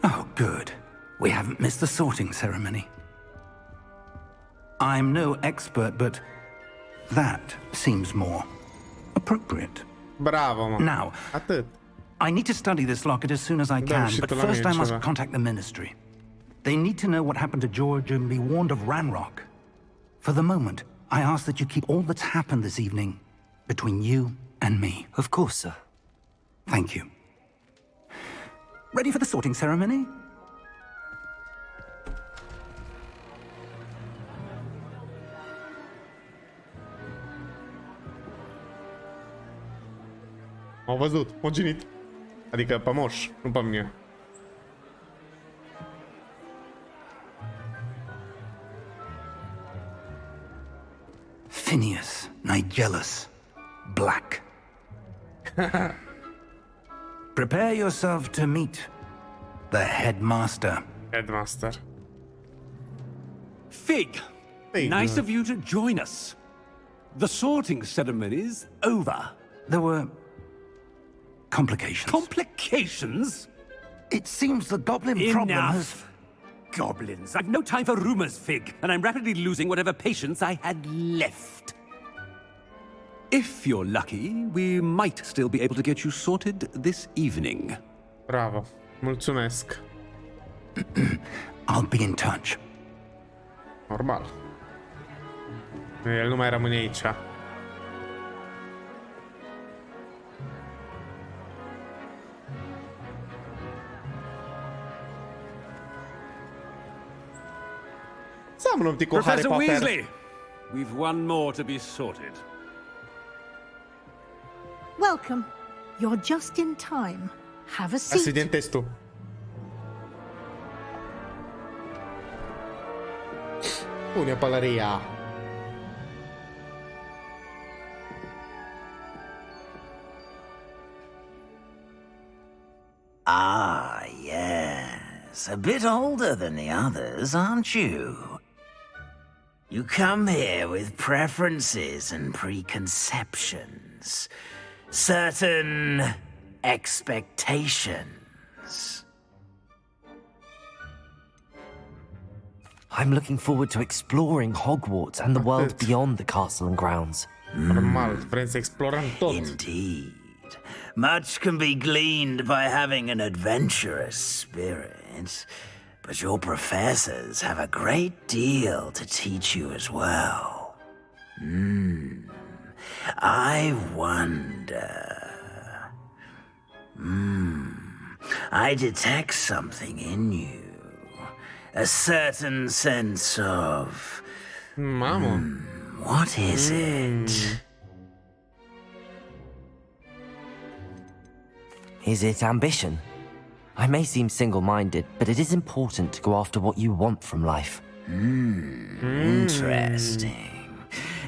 Oh, good. We haven't missed the sorting ceremony. I'm no expert, but that seems more appropriate. Bravo, mă. Now, Atât. I need to study this locket as soon as I Da, can, și but tu la first mine I must ceva. contact the ministry. They need to know what happened to George and be warned of Ranrock. For the moment, I ask that you keep all that's happened this evening between you and me. Of course, sir. Thank you. Ready for the sorting ceremony? Au văzut, moginit. Adică pe moș, nu pe mine. Phineas, Nigellus, Black. Prepare yourself to meet the headmaster. Headmaster. Fig, Fig. nice of you to join us. The sorting ceremony's over. There were complications. Complications? It seems the goblin problem has... Enough. Goblins. I've no time for rumors, Fig, and I'm rapidly losing whatever patience I had left. If you're lucky, we might still be able to get you sorted this evening. Bravo. Mulțumesc. I'll be in touch. Normal. El nu mai rămâne aici. Seamănă un pic cu Harry Professor Potter. Weasley, we've one more to be sorted. Welcome. You're just in time. Have a seat. Accident testul. Pune pălăria. Ah, yes. A bit older than the others, aren't you? You come here with preferences and preconceptions. Certain expectations. I'm looking forward to exploring Hogwarts and the world beyond the castle and grounds. Normal, vrem să explorăm tot. Indeed. Much can be gleaned by having an adventurous spirit, but your professors have a great deal to teach you as well. I wonder... I detect something in you. A certain sense of... Mamă. What is it? Is it ambition? I may seem single-minded, but it is important to go after what you want from life. Interesting.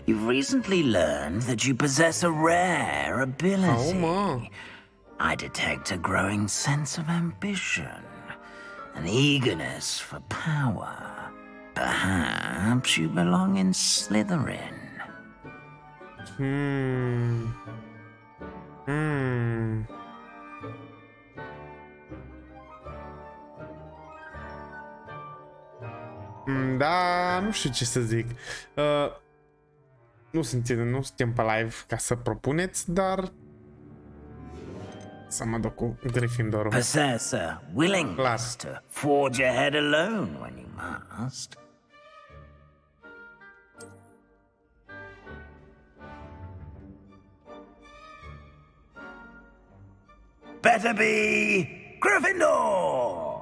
You've recently learned that you possess a rare ability. Au, mă. I detect a growing sense of ambition, an eagerness for power. Perhaps you belong in Slytherin. Da, nu știu ce să zic. Nu suntem pe live ca să propuneți, dar să mă duc cu Gryffindorul. Possess a willingness to forge ahead alone when you must. Better be Gryffindor!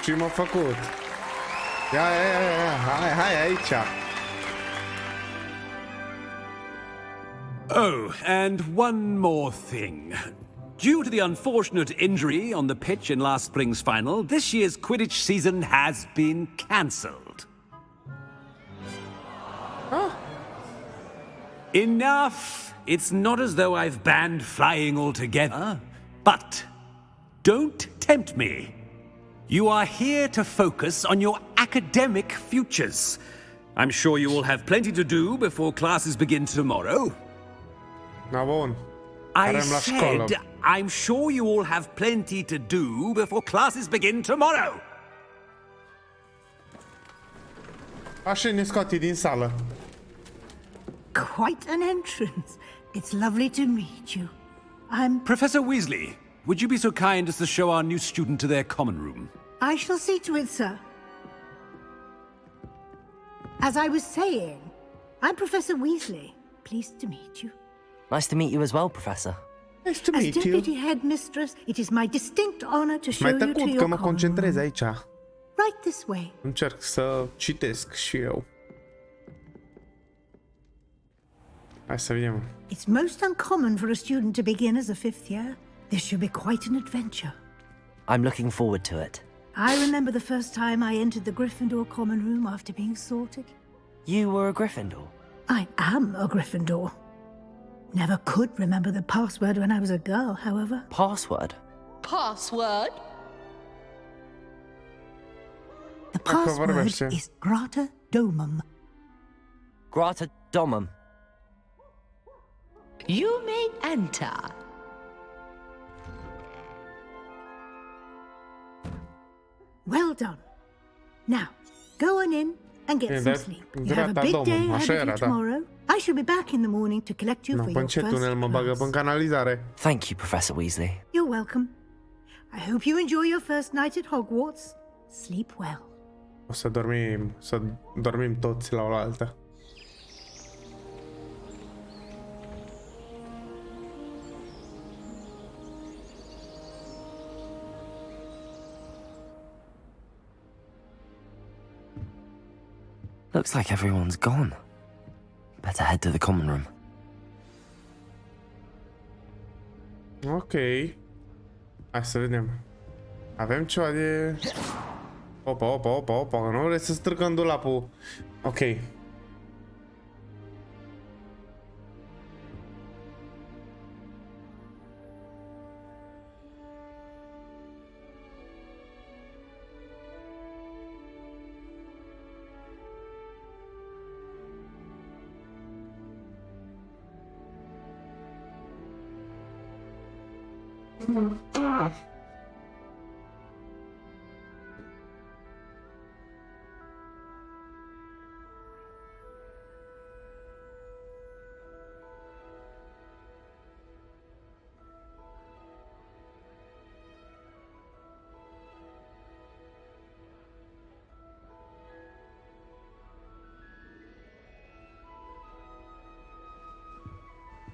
Ce m-a făcut? Ia, hai aici. Oh, and one more thing. Due to the unfortunate injury on the pitch in last spring's final, this year's Quidditch season has been cancelled. Enough! It's not as though I've banned flying altogether, but don't tempt me. You are here to focus on your academic futures. I'm sure you all have plenty to do before classes begin tomorrow. Na bun. I Care-am la școală. said, I'm sure you all have plenty to do before classes begin tomorrow. Așa ne scoate din sală. Quite an entrance. It's lovely to meet you. I'm... Professor Weasley, would you be so kind as to show our new student to their common room? I shall see to it, sir. As I was saying, I'm Professor Weasley. Pleased to meet you. Nice to meet you as well, Professor. Nice to As meet you. Deputy Headmistress, it is my distinct honor to show Mai you to tăcut că your mă common concentrez room. aici. Right this way. Încerc să citesc și eu. Hai să vedem. It's most uncommon for a student to begin as a fifth year. This should be quite an adventure. I'm looking forward to it. I remember the first time I entered the Gryffindor common room after being sorted. You were a Gryffindor? I am a Gryffindor. Never could remember the password when I was a girl, however. Password? Password? The password vorbește. is Grata Domum. Grata Domum. You may enter. Well done. Now, go on in and get some that sleep. You have a Grata big Domum, day așa ahead of era, you da. tomorrow. I shall be back in the morning to collect you No, for your pâncetul first el mă bagă class. în canalizare. Thank you, Professor Weasley. You're welcome. I hope you enjoy your first night at Hogwarts. Sleep well. O să dormim toți la oaltă. Looks like everyone's gone. Better head to the common room. Ok. Hai să vedem. Avem ceva de... Opa, nu vrei să strângăm dulapul. Ok.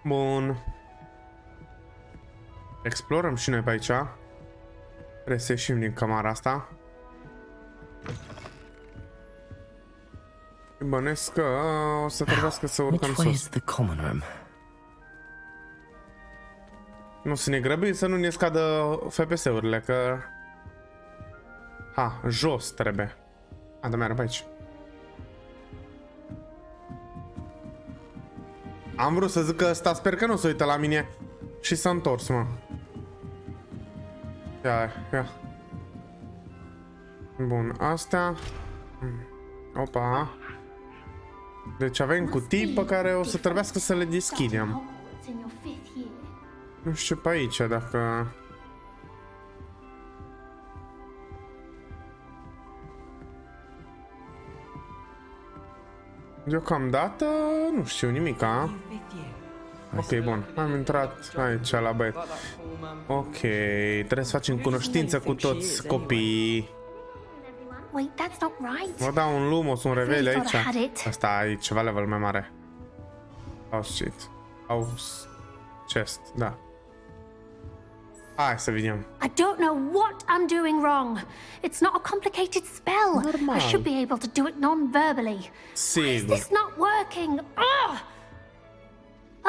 Bun. Explorăm și noi pe aici. Trebuie să ieșim din camera asta. Bănesc că o să trebuiască să urcăm Which way sus. is the common room? Nu să ne grăbim să nu ne scadă FPS-urile, că... Ha, jos trebuie. A, da, merg pe aici. Am vrut să zic că ăsta sper că nu se uită la mine și s-a întors, mă. Ia. Bun, astea. Opa. Deci avem cutii pe care o să trebuiască să le deschidem. Nu știu pe aici dacă... Deocamdată nu știu nimica. Ok, bun. Am intrat aici la băiet. Ok, trebuie să facem cunoștință cu toți copiii. Wait, that's not right. Vă dau un lumos, un revel aici. I had it. Asta e ceva level mai mare. House shit. House chest, da. Hai să vedem. I don't know what I'm doing wrong. It's not a complicated spell. Normal. I should be able to do it non-verbally. Why is Sigur. this not working? Ugh!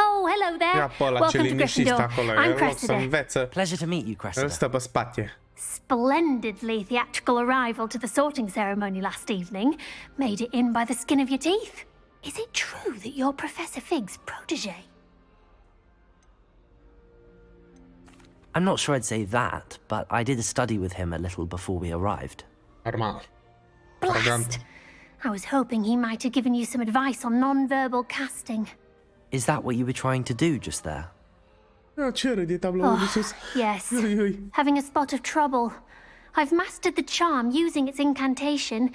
Oh, hello there. Ia pe ăla ce Welcome to liniștit Gryffindor. acolo. I'm El o să Cressida. învețe. Pleasure to meet you, El Cressida. stă pe spate. Splendidly theatrical arrival to the sorting ceremony last evening. Made it in by the skin of your teeth. Is it true that you're Professor Fig's protege? I'm not sure I'd say that, but I did study with him a little before we arrived. Normal. Blast! I was hoping he might have given you some advice on non-verbal casting. Is that what you were trying to do just there? Ce râde tabloul de sus? Yes. Ui, ui. Having a spot of trouble. I've mastered the charm using its incantation,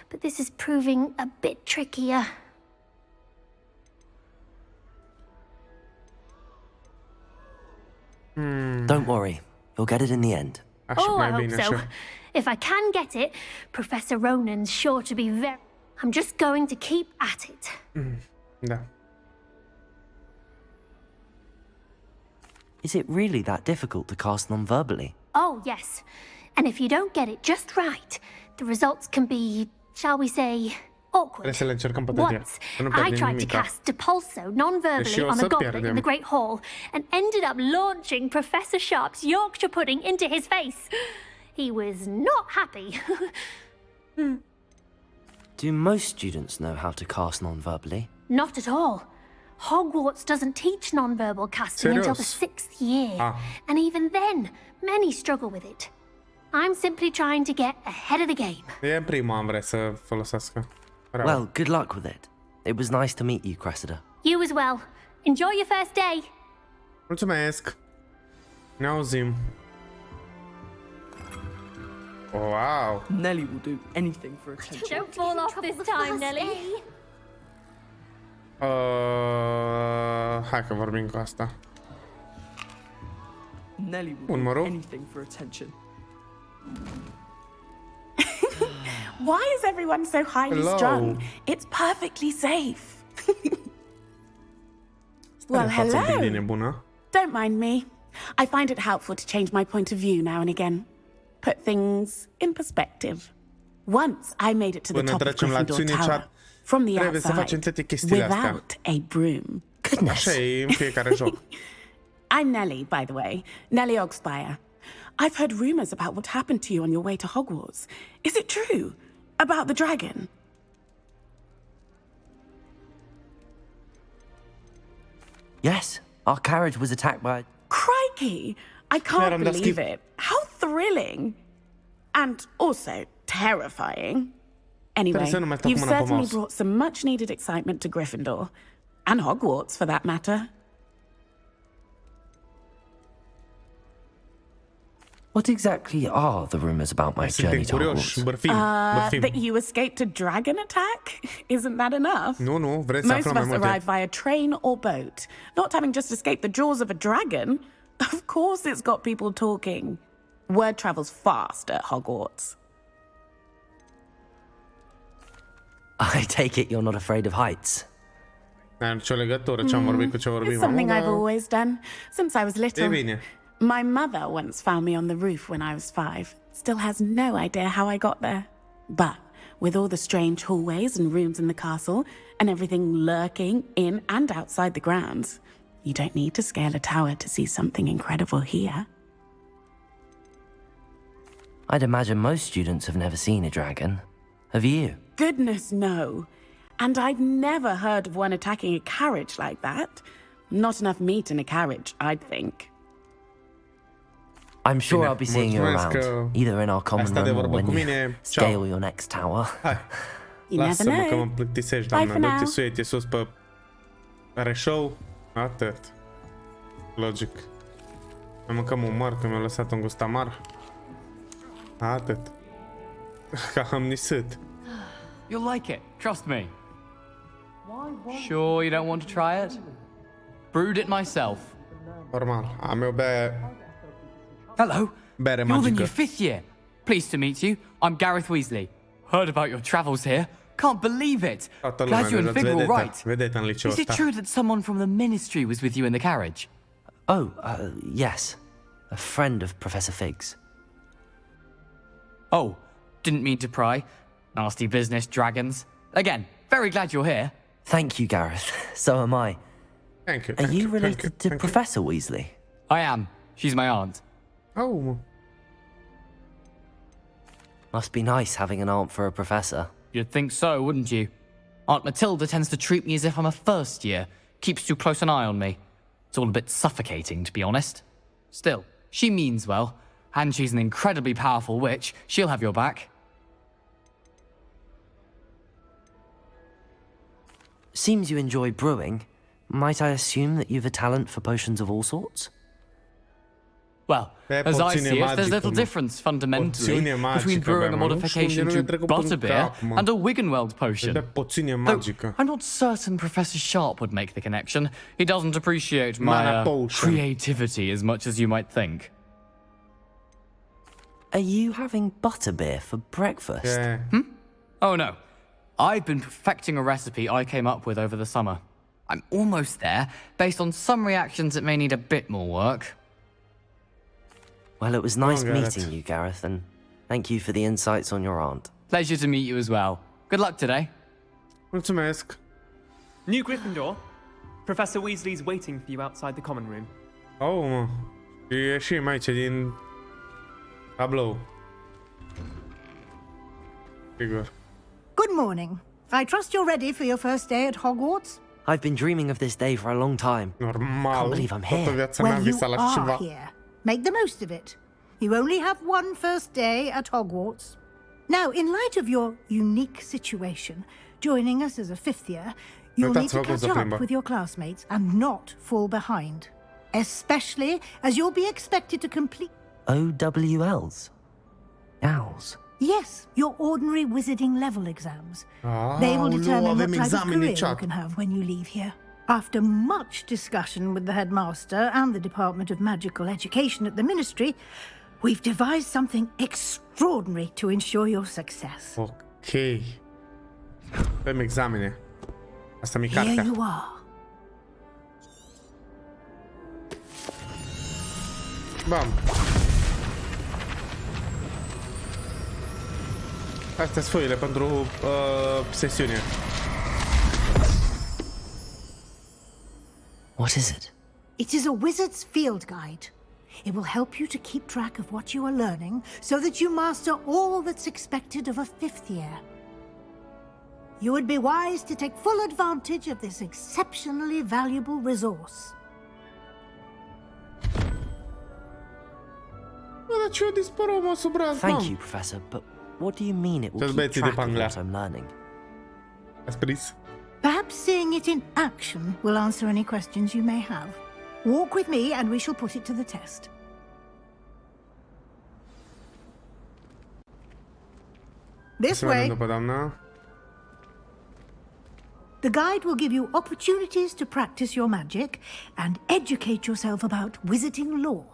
but this is proving a bit trickier. Don't worry. You'll get it in the end. Așa, I mai hope bine so. așa. If I can get it, Professor Ronan's sure to be very... I'm just going to keep at it. Da. Is it really that difficult to cast non-verbally? Oh, yes. And if you don't get it just right, the results can be, shall we say, awkward. Trebuie să le încercăm pe toate. Once, Să nu I pierdem tried to nimica. cast Depulso non-verbally Deși o on să a goblet pierdem. in the Great Hall and ended up launching Professor Sharp's Yorkshire pudding into his face. He was not happy. Do most students know how to cast non-verbally? Not at all. Hogwarts doesn't teach non-verbal casting until the Serios? 6th year. And even then, many struggle with it. I'm simply trying to get ahead of the game. E în prima am vrea să folosească. Bravo. Well, good luck with it. It was nice to meet you, Cressida. You as well. Enjoy your first day. Mulțumesc. Ne auzim. Wow. Nelly will do anything for attention. Don't fall off this time, Nelly. Hai că vorbim cu asta. Nelly will Un do mărunt. anything for attention. Why is everyone so highly Hello. strung? It's perfectly safe. Well, Față un pic de hello. nebună. Don't mind me. I find it helpful to change my point of view now and again. Put things in perspective. Once I made it to the Până top of trecem la Gryffindor acțiune, Tower from the trebuie să facem toate outside chestiile astea. without a broom. Goodness. Așa e în fiecare joc. I'm Nelly, by the way. Nelly Ogspire. I've heard rumors about what happened to you on your way to Hogwarts. Is it true? About the dragon? Yes, our carriage was attacked by... Crikey! I can't Madam, that's believe cute. it. How thrilling! And also terrifying. Anyway, Trebuie să nu mai stau cu you've mâna pe certainly mouse. brought some much needed excitement to Gryffindor. And Hogwarts, for that matter. What exactly are the rumors about my Suntem journey to curioși. Hogwarts? Bărfim. That you escaped a dragon attack? Isn't that enough? Nu, vrei să Most aflăm of mai us multe. arrive via train or boat, not having just escaped the jaws of a dragon. Of course it's got people talking. Word travels fast at Hogwarts. I take it you're not afraid of heights. N-are nicio legătură ce am vorbit cu ce vorbim It's something acum, I've dar always done, since I was e little. bine. My mother once found me on the roof when I was 5. Still has no idea how I got there. But with all the strange hallways and rooms in the castle, and everything lurking in and outside the grounds, you don't need to scale a tower to see something incredible here. I'd imagine most students have never seen a dragon. Have you? Goodness, no. And I've never heard of one attacking a carriage like that. Not enough meat in a carriage, I'd think. I'm sure Bine, I'll be seeing you mulțumesc around, că either in our common ai stat de room or vorbă when cu you mine. scale Ciao. your next tower. Hai. You never Lasă-mă că know. mă plictisești, Bye doamna. for now. Du-te suie-te sus pe reșou. Atât. Logic. Mai mâncăm un măr, că mi-a lăsat un gust amar. Atât. Că am nisât. You'll like it, trust me. Sure you don't want to try it? Brewed it myself. Normal. Am eu bere Hello, you're the magică. new 5th year. Pleased to meet you. I'm Gareth Weasley. Heard about your travels here. Can't believe it. Toată lumea Glad you and deja Fig were vedetă. right. Vedetă în liceul Is it ăsta. true that someone from the ministry was with you in the carriage? Oh, yes. A friend of Professor Fig's. Oh, didn't mean to pry. Nasty business, dragons. Again, very glad you're here. Thank you, Gareth. So am I. Thank you. Are thank you thank related to thank Professor Weasley? I am. She's my aunt. Oh, Must be nice having an aunt for a professor. You'd think so, wouldn't you? Aunt Matilda tends to treat me as if I'm a first year. Keeps too close an eye on me. It's all a bit suffocating, to be honest. Still, she means well, and she's an incredibly powerful witch. She'll have your back. Seems you enjoy brewing. Might I assume that you've a talent for potions of all sorts? Well, as I see it, there's little difference fundamentally between brewing a modification to butterbeer and a Wiggenweld potion. Though I'm not certain Professor Sharp would make the connection. He doesn't appreciate my creativity as much as you might think. Are you having butterbeer for breakfast? Yeah. Oh no. I've been perfecting a recipe I came up with over the summer. I'm almost there, based on some reactions that may need a bit more work. Well, it was nice meeting you, Gareth, and thank you for the insights on your aunt. Pleasure to meet you as well. Good luck today. Mulțumesc. New Gryffindor. Professor Weasley's waiting for you outside the common room. Oh, mă. Și ieșim aici din tablou. Sigur. Good morning. I trust you're ready for your first day at Hogwarts? I've been dreaming of this day for a long time. Normal. Can't believe I'm here. Toată viața mea am Well, you visat la are ceva. here. Make the most of it. You only have one first day at Hogwarts. Now, in light of your unique situation, joining us as a fifth year, you'll need to catch up with your classmates and not fall behind. Especially as you'll be expected to complete... OWLs? Owls? Yes, your ordinary wizarding level exams. They will determine what type of career you can have when you leave here. After much discussion with the headmaster and the Department of Magical Education at the Ministry, we've devised something extraordinary to ensure your success. Ok. Avem examene. Asta mi-e cartea. Here you are. Bam. Astea sunt foile pentru sesiune. What is it? It is a wizard's field guide. It will help you to keep track of what you are learning so that you master all that's expected of a fifth year. You would be wise to take full advantage of this exceptionally valuable resource. Thank you, Professor, but what do you mean it will keep track of what I'm learning? Perhaps seeing it in action will answer any questions you may have. Walk with me and we shall put it to the test. This way. The guide will give you opportunities to practice your magic and educate yourself about wizarding lore.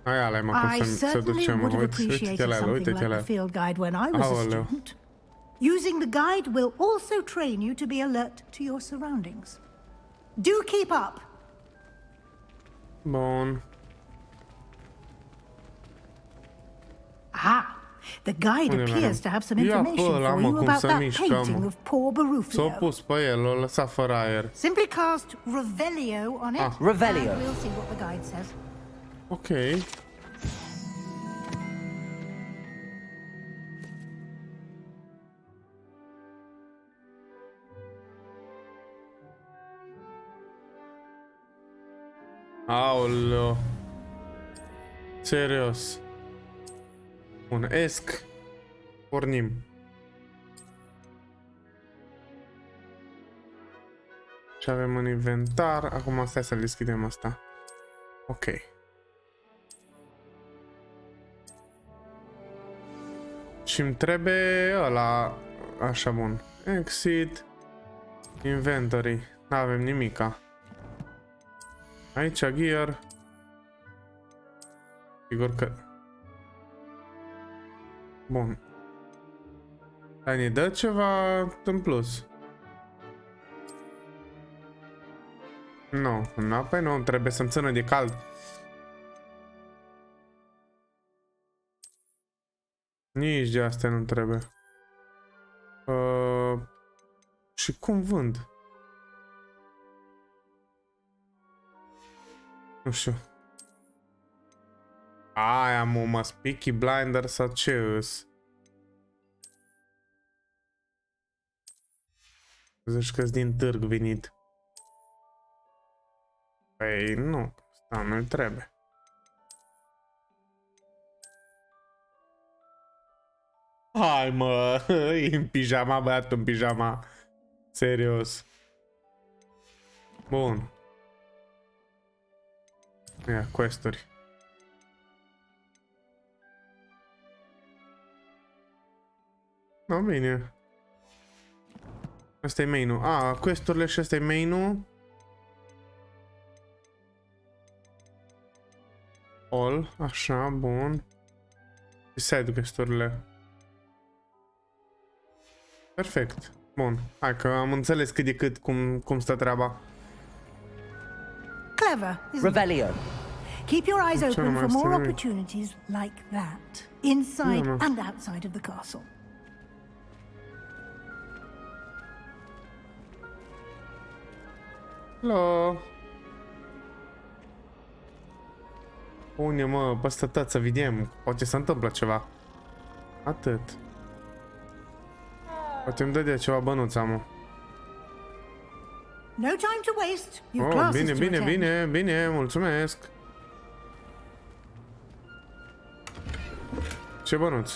I certainly would have appreciated something like the field guide when I was a student. Using the guide will also train you to be alert to your surroundings. Do keep up! Bun. Ah, the guide appears to have some information for you about that painting of poor Barufio. S-o pus pe el, l-a lăsat fără aer. Simply cast Revelio on it, Revelio. and we'll see what the guide says. Ok. Aoleo. Serios. Un esc. Pornim. Ce avem în inventar? Acum stai să deschidem asta. Ok. Și-mi trebuie ăla. Așa, bun. Exit. Inventory. N-avem nimica. Aici gear. Sigur că... Bun. Dar ne dă ceva în plus. Nu, înapoi nu, trebuie să-mi țină de cald. Nici de astea nu trebuie. Și cum vând? Nu știu. Aia mă, Peaky Blinder sau ce îs? Zici că-s din târg venit. Păi nu, asta nu-i trebuie. Hai mă, e în pijama, băiatul în pijama. Serios. Bun. Ia, questuri. No, bine. Asta e main-ul. Questurile și asta e main-ul. All, așa, bun. Și side questurile. Perfect. Bun. Hai că am înțeles cât de cât cum stă treaba. Clever, isn't it? Revelio. Keep your eyes open for more opportunities like that, inside and outside of the castle. Hello. Pune mă, păstă tot să vedem. Poate se întâmplă ceva. Atât. Poate îmi dă de ceva bănuța, mă. No time to waste. Your class is to attend. Bine, mulțumesc. Ce bănuț?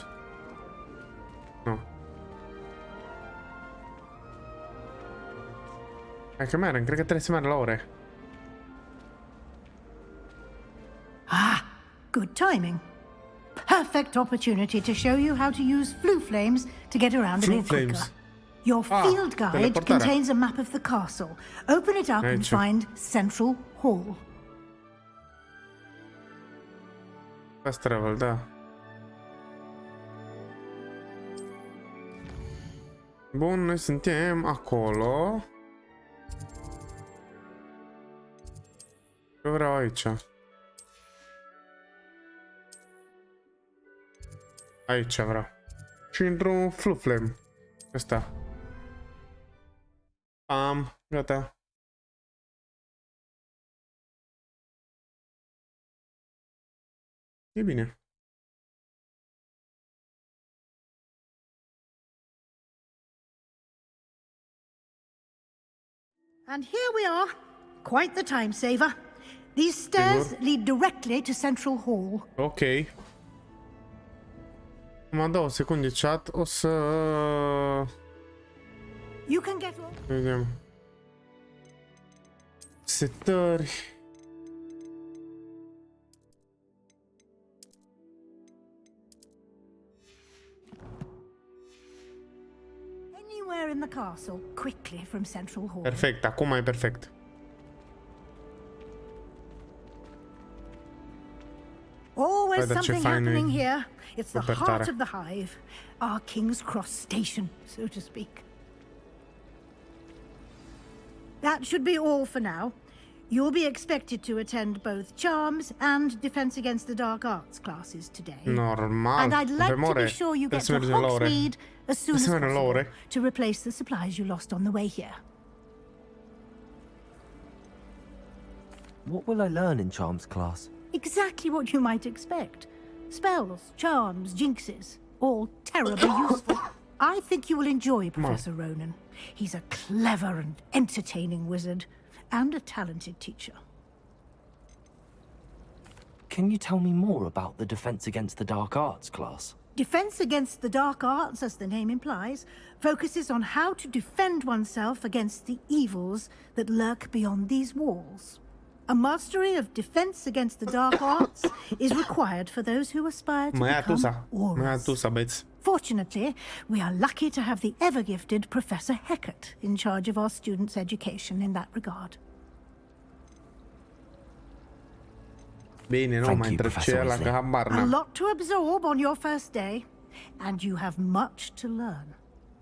Nu. Hai că mergem, cred că trebuie să merg la ore. Good timing. Perfect opportunity to show you how to use flue flames to get around a bit quicker. Your field guide contains a map of the castle. Open it up and find Central Hall. Fast travel, da. Bun, noi suntem acolo. Eu vreau aici. Aici vreau. Și într-un flue flame. Ăsta. Gata. E bine. And here we are. Quite the time saver. These stairs lead directly to Central Hall. Ok. Mă dau o secundă chat, o să... You can get... Vedem. Setări. Anywhere in the castle, quickly from Central Hall. Perfect, acum e perfect. Always something happening here. It's the heart of the hive. Our King's Cross station, so to speak. That should be all for now. You'll be expected to attend both Charms and Defense Against the Dark Arts classes today. Normal. And I'd like to be sure you get to Hogsmeade as soon as possible to replace the supplies you lost on the way here. What will I learn in Charms class? Exactly what you might expect. Spells, charms, jinxes, all terribly useful. I think you will enjoy Professor Ronan. He's a clever and entertaining wizard, and a talented teacher. Can you tell me more about the Defense Against the Dark Arts class? Defense Against the Dark Arts, as the name implies, focuses on how to defend oneself against the evils that lurk beyond these walls. A mastery of Defense Against the Dark Arts is required for those who aspire to become aurors. Fortunately, we are lucky to have the ever-gifted Professor Hecat in charge of our students' education in that regard. Bine, nu mai trece la habar A lot to absorb on your first day, and you have much to learn.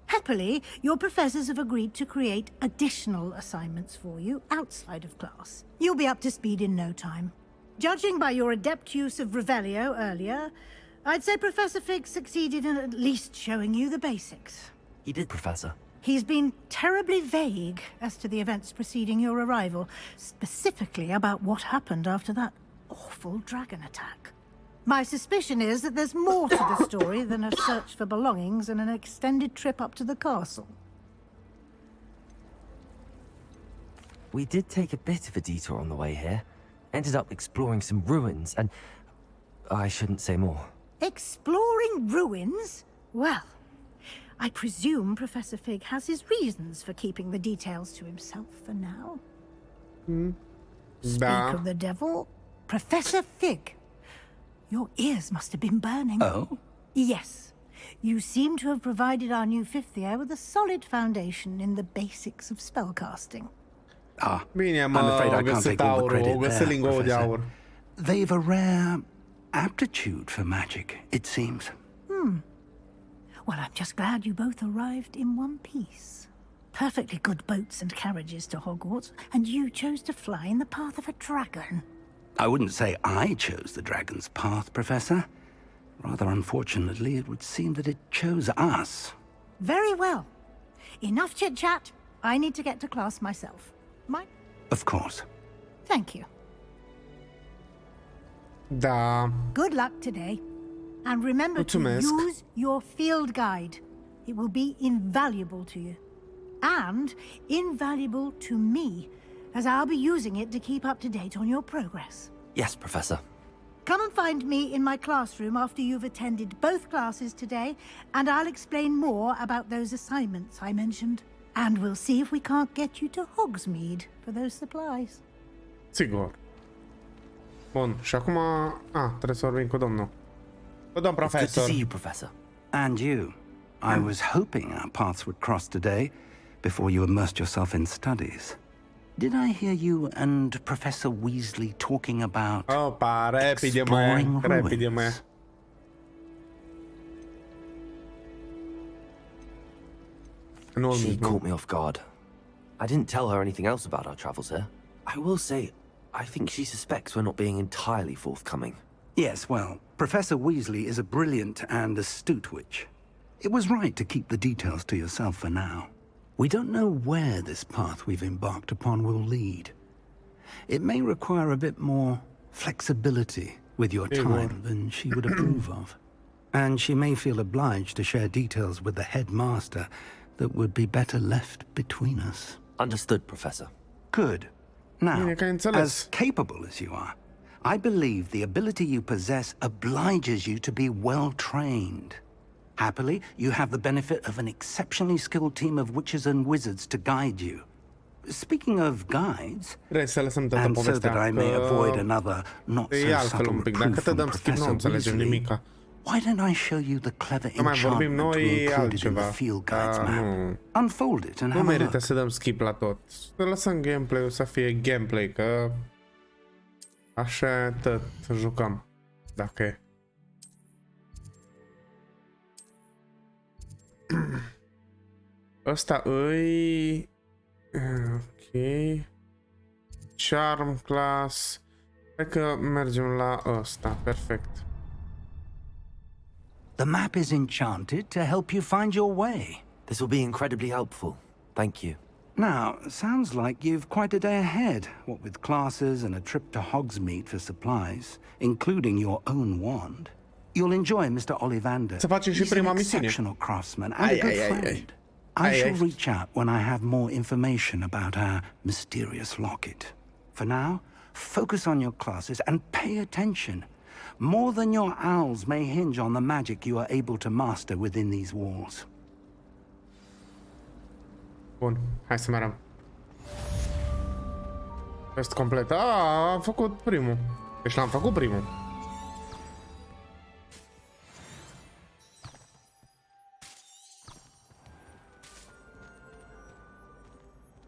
Happily, your professors have agreed to create additional assignments for you outside of class. You'll be up to speed in no time. Judging by your adept use of Revelio earlier, I'd say Professor Fig succeeded in at least showing you the basics. He did, Professor. He's been terribly vague as to the events preceding your arrival, specifically about what happened after that awful dragon attack. My suspicion is that there's more to the story than a search for belongings and an extended trip up to the castle. We did take a bit of a detour on the way here. Ended up exploring some ruins and... I shouldn't say more. Exploring ruins? Well, I presume Professor Fig has his reasons for keeping the details to himself for now. Speak of the devil, Professor Fig. Your ears must have been burning. Oh? Yes. You seem to have provided our new fifth year with a solid foundation in the basics of spellcasting. Bine, I'm afraid I can't take all the credit there, Professor. They've a rare aptitude for magic, it seems. Well, I'm just glad you both arrived in one piece. Perfectly good boats and carriages to Hogwarts, and you chose to fly in the path of a dragon. I wouldn't say I chose the dragon's path, Professor. Rather unfortunately, it would seem that it chose us. Very well. Enough chit-chat. I need to get to class myself. Of course. Thank you. Da. Good luck today. And remember to use your field guide. It will be invaluable to you. And invaluable to me, as I'll be using it to keep up to date on your progress. Yes, Professor. Come and find me in my classroom after you've attended both classes today, and I'll explain more about those assignments I mentioned. And we'll see if we can't get you to Hogsmeade for those supplies. Sigur. Bun, și acum... trebuie să vorbim cu domnul. Cu domn profesor. It's good to see you, Professor. And you. I was hoping our paths would cross today, before you immersed yourself in studies. Did I hear you and Professor Weasley talking about exploring ruins? She caught me off guard. I didn't tell her anything else about our travels here. I will say, I think she suspects we're not being entirely forthcoming. Yes, well, Professor Weasley is a brilliant and astute witch. It was right to keep the details to yourself for now. We don't know where this path we've embarked upon will lead. It may require a bit more flexibility with your time than she would approve of. And she may feel obliged to share details with the headmaster that would be better left between us. Understood, Professor. Good. Now, as capable as you are, I believe the ability you possess obliges you to be well trained. Happily, you have the benefit of an exceptionally skilled team of witches and wizards to guide you. Speaking of guides, and so that I may avoid another not-so-subtle reproof from Professor Weasley, why don't I show you the clever enchantment we included in the field guide's map? Unfold it and have a look. Nu merită să dăm skip la tot. Să lăsăm gameplay-ul să fie gameplay, că așa tot jucăm, dacă e. Ăsta îi... Ok... Charm class... Hai că mergem la ăsta, perfect. The map is enchanted to help you find your way. This will be incredibly helpful. Thank you. Now, sounds like you've quite a day ahead, what with classes and a trip to Hogsmeade for supplies, including your own wand. You'll enjoy Mr. Ollivander. He's an exceptional craftsman and a good friend. I shall reach out when I have more information about our mysterious locket. For now, focus on your classes and pay attention. More than your owls may hinge on the magic you are able to master within these walls. Bun, hai să mergem. Test complet. Am făcut primul. Deci l-am făcut primul.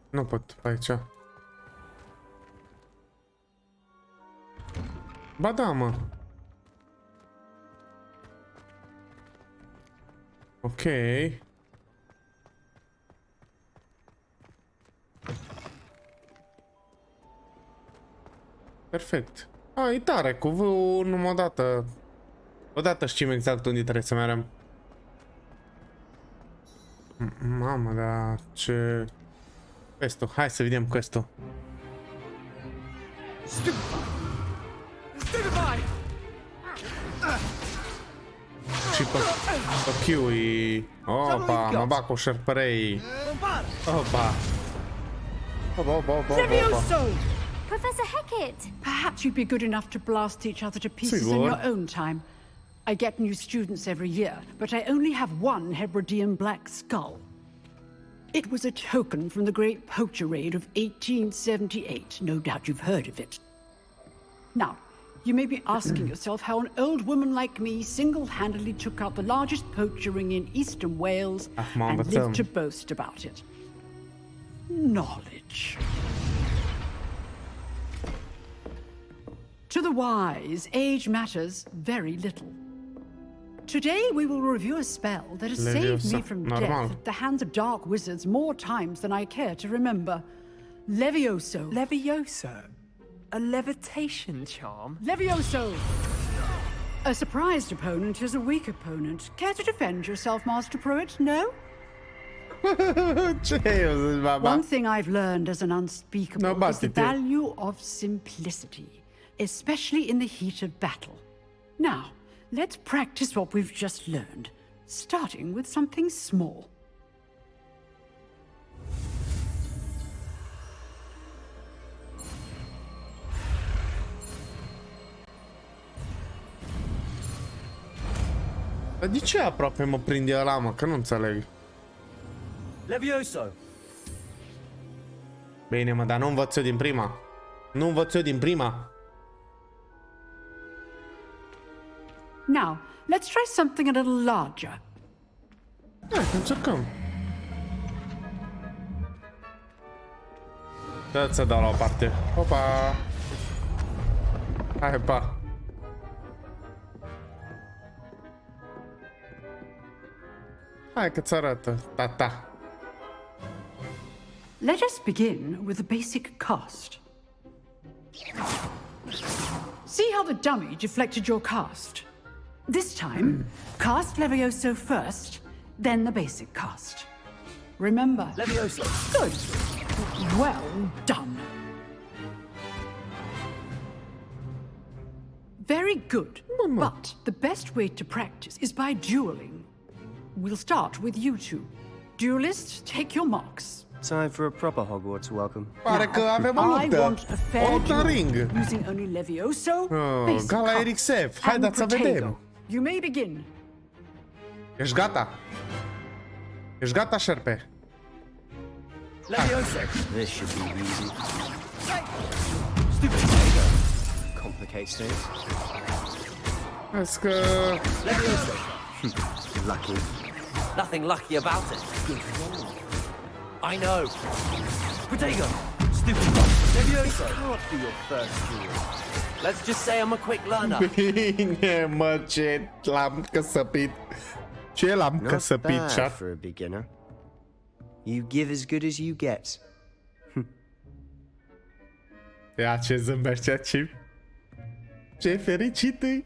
Nu pot pe aici. Ba da, mă. Ok. Perfect. E tare, cu V-ul numai odată. Odată știm exact unde trebuie să mergem. Mamă, dar ce... Questo, hai să vedem questo. Și pe Q-ui... Opa, mă bag cu șerpărei. Opa. Opa. Professor Hecat! Perhaps you'd be good enough to blast each other to pieces in your own time. I get new students every year, but I only have one Hebridean black skull. It was a token from the Great Poacher Raid of 1878. No doubt you've heard of it. Now, you may be asking yourself how an old woman like me single-handedly took out the largest poacher ring in eastern Wales and lived to boast about it. Knowledge. To the wise, age matters very little. Today we will review a spell that has saved me from death at the hands of dark wizards more times than I care to remember. Levioso. Levioso? A levitation charm? Levioso! A surprised opponent is a weak opponent. Care to defend yourself, Master Pruitt? No? One thing I've learned as an unspeakable is the value of simplicity, especially in the heat of battle. Now, let's practice what we've just learned, starting with something small. Ma di ce aproape mă prinde ăla, mă, că nu înțeleg. Levioso. Bine, mă, dar nu învăț eu din prima. Nu învăț eu din prima. Now, let's try something a little larger. Hai, încercăm. Dă-ți să dau la o parte. Opa! Hai, pa! Hai că-ți arată, tata. Let us begin with the basic cast. See how the dummy deflected your cast? This time, cast Levioso first, then the basic cast. Remember. Levioso. Good. Well done. Very good. But the best way to practice is by dueling. We'll start with you two. Duelists, take your marks. Time for a proper Hogwarts welcome. Pare că avem o luptă. O luptă în ring. Using only Levioso, ca la RXF. Haideți să vedem. You may begin. Ești gata? Ești gata, șerpe? Levioso. This should be easy. Stupid Daca. Complicates things. Vezi că... Levioso. Lucky. Nothing lucky about it. Good roll. I know. Protego. Stupid Levioso. Can't be your first duel. Let's just say I'm a quick learner. Bine, mă, ce l-am căsăpit. Ce l-am căsăpit, chat. For a beginner. You give as good as you get. Ia ce zâmbește, ce fericit e.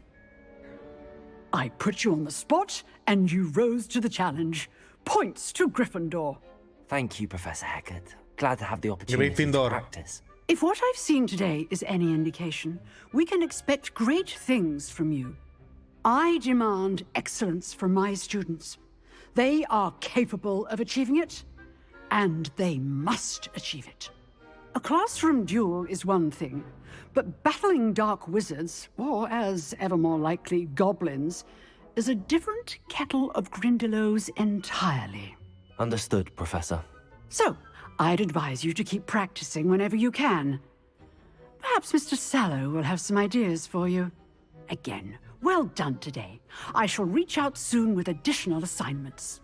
I put you on the spot, and you rose to the challenge. Points to Gryffindor. Thank you, Professor Hecat. Glad to have the opportunity to practice. If what I've seen today is any indication, we can expect great things from you. I demand excellence from my students. They are capable of achieving it, and they must achieve it. A classroom duel is one thing, but battling dark wizards, or as ever more likely, goblins, is a different kettle of Grindylows entirely. Understood, Professor. So, I'd advise you to keep practicing whenever you can. Perhaps Mr. Sallow will have some ideas for you. Again, well done today. I shall reach out soon with additional assignments.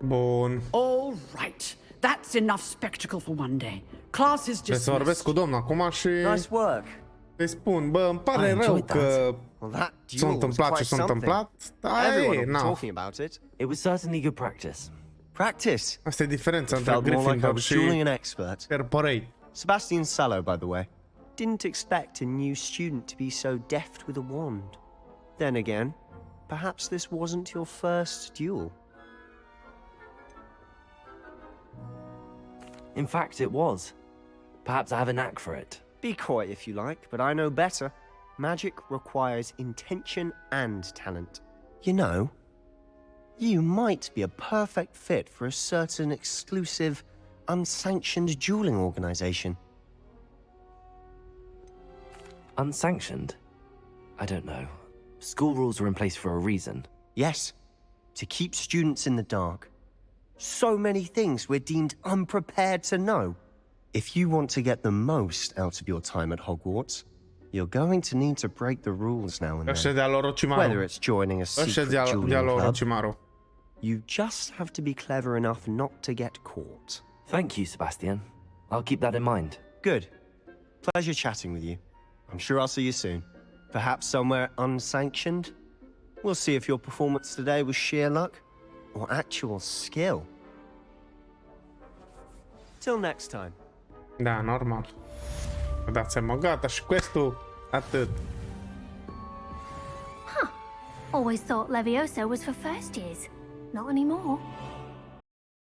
Bun. All right. That's enough spectacle for one day. Class is dismissed. Să vorbesc cu domnul acum și... Nice work. Îi spun, bă, îmi pare rău că s-a întâmplat ce s-a întâmplat, dar e, na. It was certainly good practice. Practice? Asta e diferența între Gryffindor și Perporei. Sebastian Sallow, by the way, didn't expect a new student to be so deft with a wand. Then again, perhaps this wasn't your first duel. In fact, it was. Perhaps I have a knack for it. Be coy if you like, but I know better. Magic requires intention and talent. You know, you might be a perfect fit for a certain exclusive, unsanctioned dueling organization. Unsanctioned? I don't know. School rules are in place for a reason. Yes, to keep students in the dark. So many things we're deemed unprepared to know. If you want to get the most out of your time at Hogwarts, you're going to need to break the rules now and then. Whether it's joining a secret dueling club, you just have to be clever enough not to get caught. Thank you, Sebastian. I'll keep that in mind. Good. Pleasure chatting with you. I'm sure I'll see you soon. Perhaps somewhere unsanctioned? We'll see if your performance today was sheer luck or actual skill. Till next time. Da, normal. Dați seama, gata, și quest-ul, atât. Huh. Always thought Levioso was for first years. Not anymore.